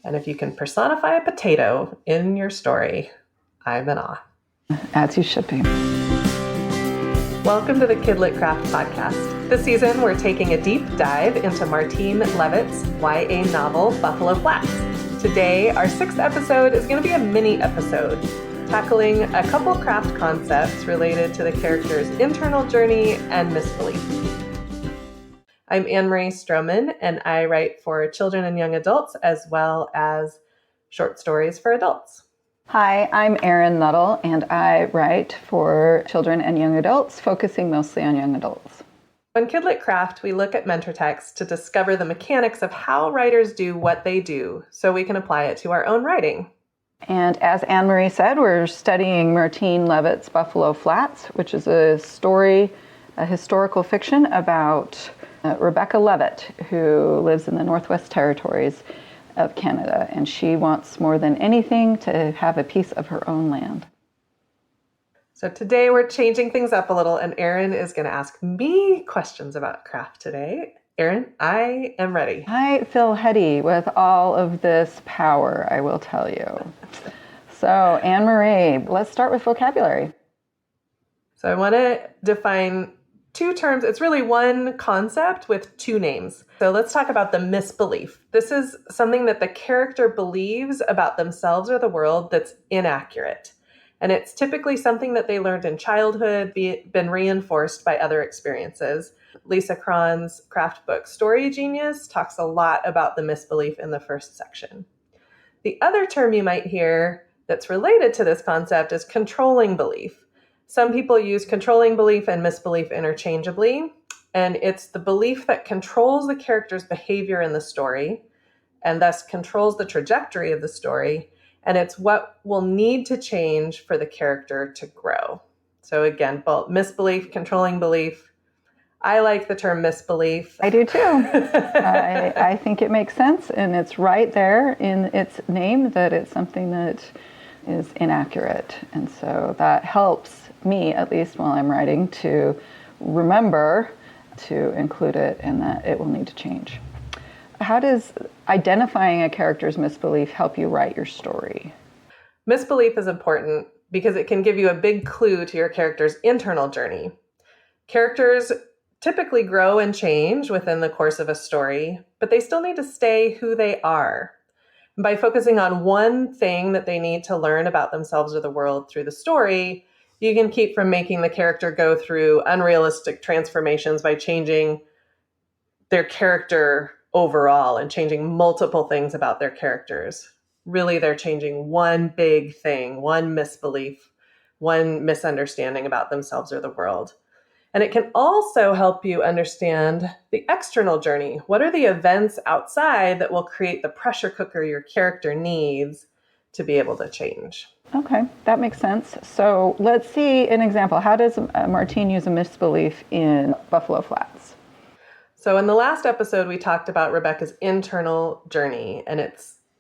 And if you can personify a potato in your story, I'm in awe. As you should be. Welcome to the KidLit Craft Podcast. This season, we're taking a deep dive into Martine Leavitt's YA novel, Buffalo Flats. Today, our 6th episode is going to be a mini episode, tackling a couple craft concepts related to the character's internal journey and misbelief. I'm Anne-Marie Strohman, and I write for children and young adults, as well as short stories for adults. Hi, I'm Erin Nuttall, and I write for children and young adults, focusing mostly on young adults. On KidLit Craft, we look at mentor texts to discover the mechanics of how writers do what they do, so we can apply it to our own writing. And as Anne-Marie said, we're studying Martine Leavitt's Buffalo Flats, which is a historical fiction about Rebecca Leavitt, who lives in the Northwest Territories of Canada, and she wants more than anything to have a piece of her own land. So today we're changing things up a little, and Erin is going to ask me questions about craft today. Erin, I am ready. I feel heady with all of this power, I will tell you. So, Anne-Marie, let's start with vocabulary. So I want to define 2 terms. It's really one concept with 2 names. So let's talk about the misbelief. This is something that the character believes about themselves or the world that's inaccurate. And it's typically something that they learned in childhood, been reinforced by other experiences. Lisa Cron's craft book, Story Genius, talks a lot about the misbelief in the first section. The other term you might hear that's related to this concept is controlling belief. Some people use controlling belief and misbelief interchangeably, and it's the belief that controls the character's behavior in the story and thus controls the trajectory of the story, and it's what will need to change for the character to grow. So again, both misbelief, controlling belief. I like the term misbelief. I do too. I think it makes sense, and it's right there in its name that it's something that is inaccurate, and so that helps me, at least while I'm writing, to remember to include it and that it will need to change. How does identifying a character's misbelief help you write your story? Misbelief is important because it can give you a big clue to your character's internal journey. Characters typically grow and change within the course of a story, but they still need to stay who they are. By focusing on one thing that they need to learn about themselves or the world through the story, you can keep from making the character go through unrealistic transformations by changing their character overall and changing multiple things about their characters. Really, they're changing one big thing, one misbelief, one misunderstanding about themselves or the world. And it can also help you understand the external journey. What are the events outside that will create the pressure cooker your character needs to be able to change? Okay, that makes sense. So let's see an example. How does Martine use a misbelief in Buffalo Flats? So in the last episode, we talked about Rebecca's internal journey. And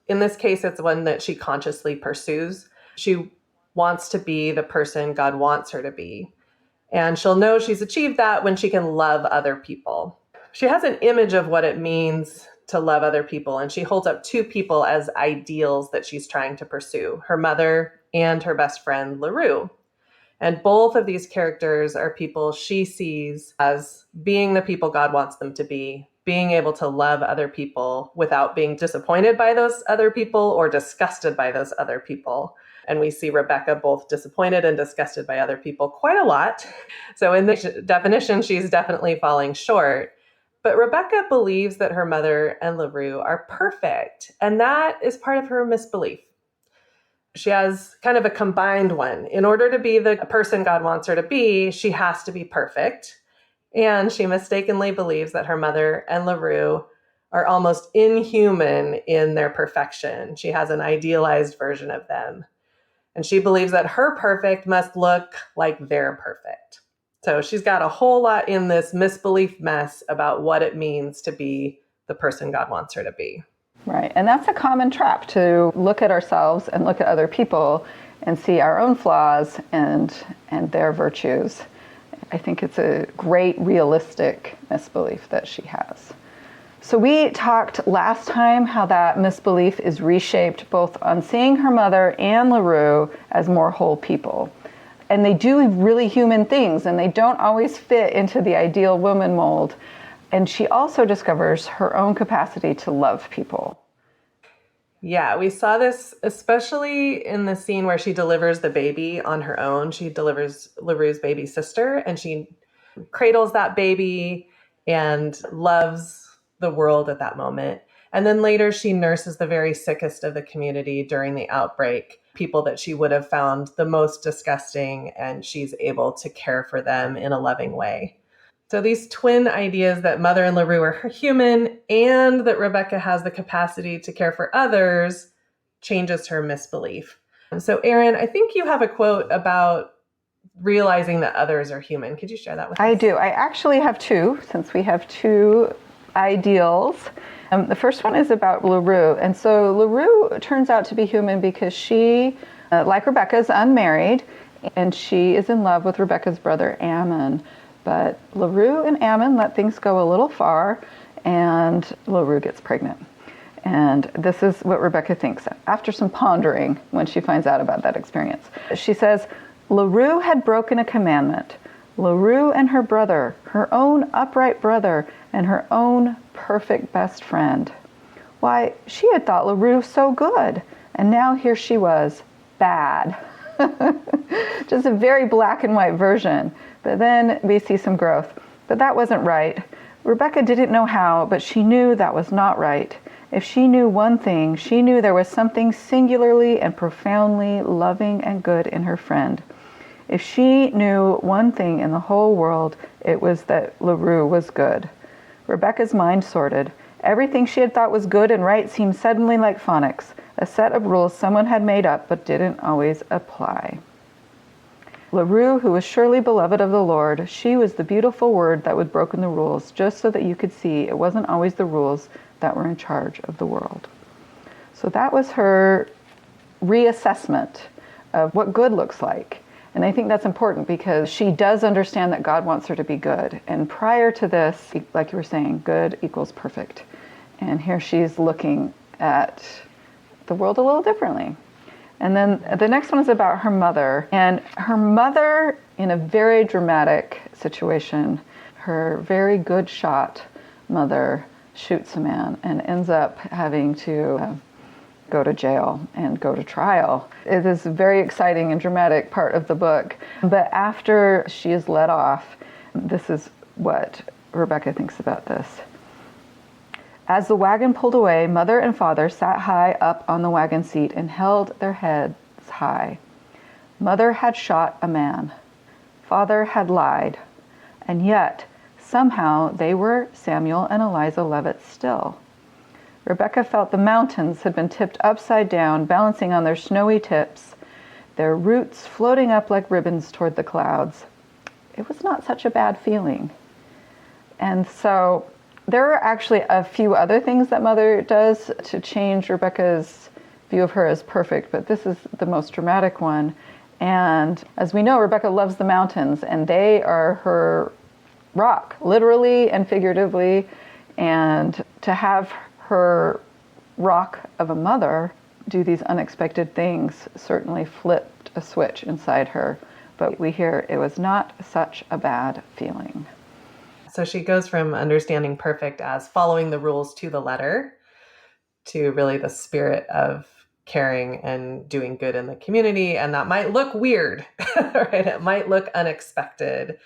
in this case, it's one that she consciously pursues. She wants to be the person God wants her to be. And she'll know she's achieved that when she can love other people. She has an image of what it means to love other people, and she holds up 2 people as ideals that she's trying to pursue, her mother and her best friend, LaRue. And both of these characters are people she sees as being the people God wants them to be, being able to love other people without being disappointed by those other people or disgusted by those other people. And we see Rebecca both disappointed and disgusted by other people quite a lot. So in this definition, she's definitely falling short. But Rebecca believes that her mother and LaRue are perfect, and that is part of her misbelief. She has kind of a combined one. In order to be the person God wants her to be, she has to be perfect. And she mistakenly believes that her mother and LaRue are almost inhuman in their perfection. She has an idealized version of them. And she believes that her perfect must look like their perfect. So she's got a whole lot in this misbelief mess about what it means to be the person God wants her to be. Right. And that's a common trap, to look at ourselves and look at other people and see our own flaws and their virtues. I think it's a great realistic misbelief that she has. So we talked last time how that misbelief is reshaped both on seeing her mother and LaRue as more whole people. And they do really human things, and they don't always fit into the ideal woman mold. And she also discovers her own capacity to love people. Yeah, we saw this especially in the scene where she delivers the baby on her own. She delivers LaRue's baby sister, and she cradles that baby and loves the world at that moment. And then later she nurses the very sickest of the community during the outbreak, people that she would have found the most disgusting, and she's able to care for them in a loving way. So these twin ideas that Mother and LaRue are human and that Rebecca has the capacity to care for others changes her misbelief. And so Erin, I think you have a quote about realizing that others are human. Could you share that with us? I do. I actually have two, since we have two ideals. The first one is about LaRue. And so LaRue turns out to be human because she, like Rebecca, is unmarried, and she is in love with Rebecca's brother, Ammon. But LaRue and Ammon let things go a little far, and LaRue gets pregnant. And this is what Rebecca thinks after some pondering when she finds out about that experience. She says, LaRue had broken a commandment. LaRue and her brother, her own upright brother, and her own perfect best friend. Why, she had thought LaRue so good, and now here she was, bad. Just a very black and white version. But then we see some growth. But that wasn't right. Rebecca didn't know how, but she knew that was not right. If she knew one thing, she knew there was something singularly and profoundly loving and good in her friend. If she knew one thing in the whole world, it was that LaRue was good. Rebecca's mind sorted. Everything she had thought was good and right seemed suddenly like phonics, a set of rules someone had made up but didn't always apply. LaRue, who was surely beloved of the Lord, she was the beautiful word that would broken the rules, just so that you could see it wasn't always the rules that were in charge of the world. So that was her reassessment of what good looks like. And I think that's important because she does understand that God wants her to be good. And prior to this, like you were saying, good equals perfect. And here she's looking at the world a little differently. And then the next one is about her mother. And her mother, in a very dramatic situation, her very good shot mother shoots a man and ends up having to go to jail and go to trial. It is a very exciting and dramatic part of the book. But after she is let off, this is what Rebecca thinks about this. As the wagon pulled away, Mother and Father sat high up on the wagon seat and held their heads high. Mother had shot a man. Father had lied. And yet, somehow, they were Samuel and Eliza Leavitt still. Rebecca felt the mountains had been tipped upside down, balancing on their snowy tips, their roots floating up like ribbons toward the clouds. It was not such a bad feeling. And so there are actually a few other things that Mother does to change Rebecca's view of her as perfect, but this is the most dramatic one. And as we know, Rebecca loves the mountains, and they are her rock, literally and figuratively. And to have her rock of a mother do these unexpected things certainly flipped a switch inside her. But we hear it was not such a bad feeling. So she goes from understanding perfect as following the rules to the letter to really the spirit of caring and doing good in the community. And that might look weird, right? It might look unexpected.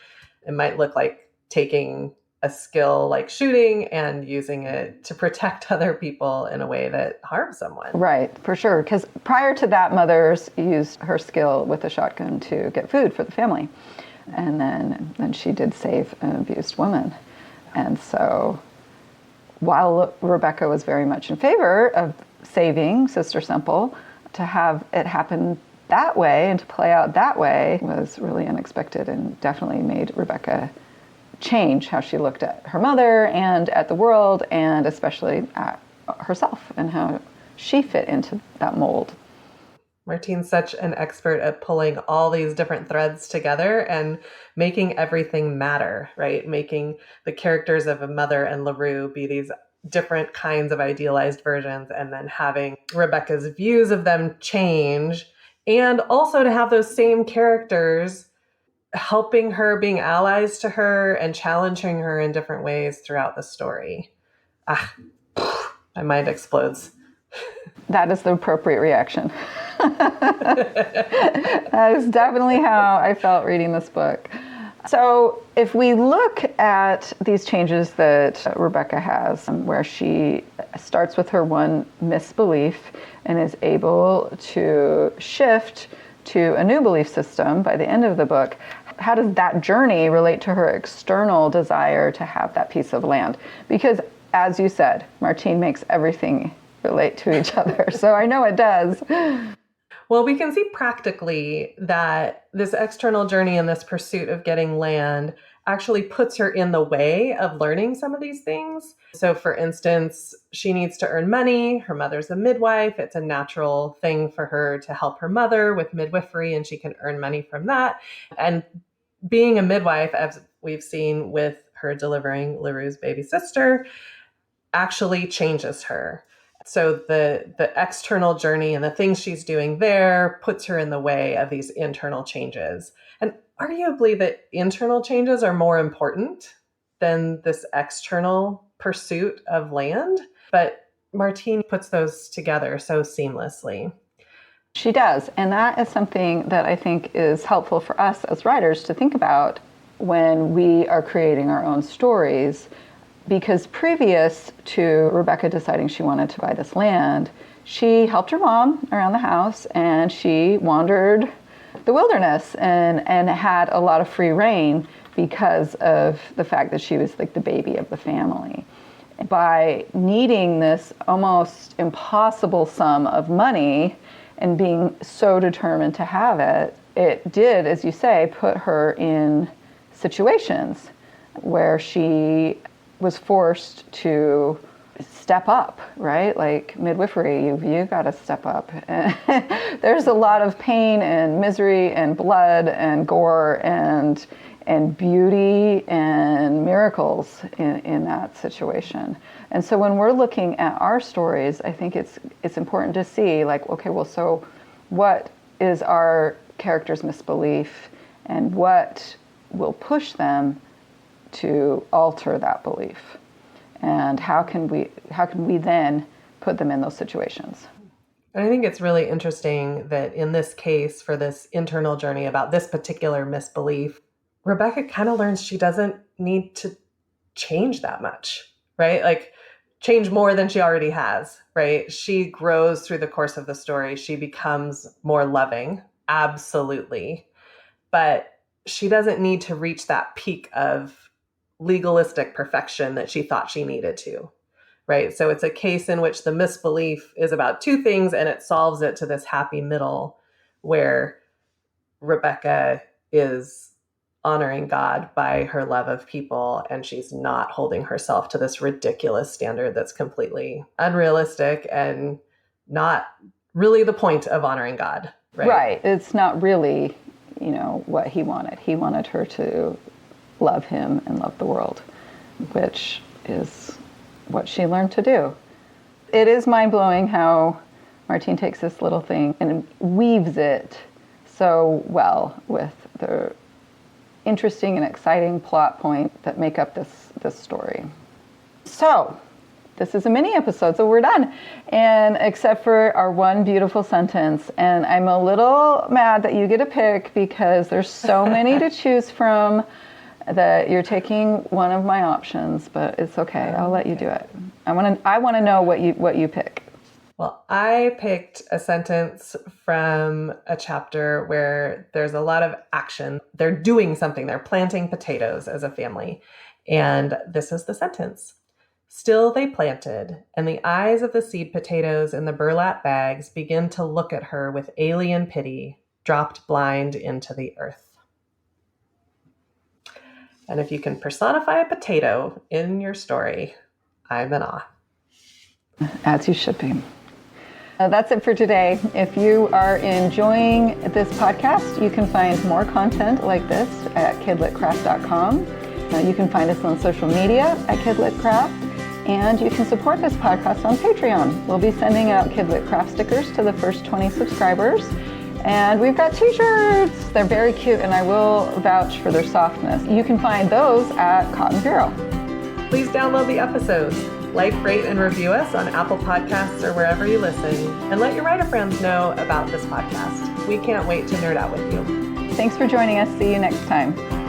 It might look like taking a skill like shooting and using it to protect other people in a way that harms someone. Right, for sure. Because prior to that, Mother's used her skill with a shotgun to get food for the family. And then she did save an abused woman. And so while Rebecca was very much in favor of saving Sister Semple, to have it happen that way and to play out that way was really unexpected and definitely made Rebecca change how she looked at her mother and at the world, and especially at herself and how she fit into that mold. Martine's such an expert at pulling all these different threads together and making everything matter, right? Making the characters of a Mother and LaRue be these different kinds of idealized versions, and then having Rebecca's views of them change, and also to have those same characters helping her, being allies to her and challenging her in different ways throughout the story. My mind explodes. That is the appropriate reaction. That is definitely how I felt reading this book. So if we look at these changes that Rebecca has, where she starts with her one misbelief and is able to shift to a new belief system by the end of the book, how does that journey relate to her external desire to have that piece of land? Because, as you said, Martine makes everything relate to each other. So I know it does. Well, we can see practically that this external journey and this pursuit of getting land actually puts her in the way of learning some of these things. So for instance, she needs to earn money. Her mother's a midwife. It's a natural thing for her to help her mother with midwifery, and she can earn money from that. And being a midwife, as we've seen with her delivering LaRue's baby sister, actually changes her. So the external journey and the things she's doing there puts her in the way of these internal changes. And arguably the internal changes are more important than this external pursuit of land. But Martine puts those together so seamlessly. She does. And that is something that I think is helpful for us as writers to think about when we are creating our own stories. Because previous to Rebecca deciding she wanted to buy this land, she helped her mom around the house, and she wandered the wilderness and had a lot of free reign because of the fact that she was like the baby of the family. By needing this almost impossible sum of money and being so determined to have it, it did, as you say, put her in situations where she was forced to step up, right? Like midwifery, you got to step up. There's a lot of pain and misery and blood and gore and beauty and miracles in that situation. And so when we're looking at our stories, I think it's important to see, like, okay, well, so what is our character's misbelief, and what will push them to alter that belief? And how can we then put them in those situations? And I think it's really interesting that in this case, for this internal journey about this particular misbelief, Rebecca kind of learns she doesn't need to change that much, right? Like, change more than she already has, right? She grows through the course of the story. She becomes more loving, absolutely. But she doesn't need to reach that peak of legalistic perfection that she thought she needed to, right? So it's a case in which the misbelief is about two things, and it solves it to this happy middle where Rebecca is honoring God by her love of people, and she's not holding herself to this ridiculous standard that's completely unrealistic and not really the point of honoring God, right? Right. It's not really, what he wanted. He wanted her to love him and love the world, which is what she learned to do. It is mind-blowing how Martine takes this little thing and weaves it so well with the interesting and exciting plot point that make up this story. So this is a mini episode, so we're done. And except for our one beautiful sentence. And I'm a little mad that you get a pick because there's so many to choose from that you're taking one of my options, but it's okay. I'll let you do it. I want to know what you pick. Well, I picked a sentence from a chapter where there's a lot of action. They're doing something. They're planting potatoes as a family. And this is the sentence. Still they planted, and the eyes of the seed potatoes in the burlap bags begin to look at her with alien pity, dropped blind into the earth. And if you can personify a potato in your story, I'm in awe. As you should be. That's it for today. If you are enjoying this podcast, you can find more content like this at kidlitcraft.com. You can find us on social media at KidLitCraft. And you can support this podcast on Patreon. We'll be sending out KidLit craft stickers to the first 20 subscribers. And we've got t-shirts. They're very cute, and I will vouch for their softness. You can find those at Cotton Bureau. Please download the episodes, like, rate, and review us on Apple Podcasts or wherever you listen, and let your writer friends know about this podcast. We can't wait to nerd out with you. Thanks for joining us. See you next time.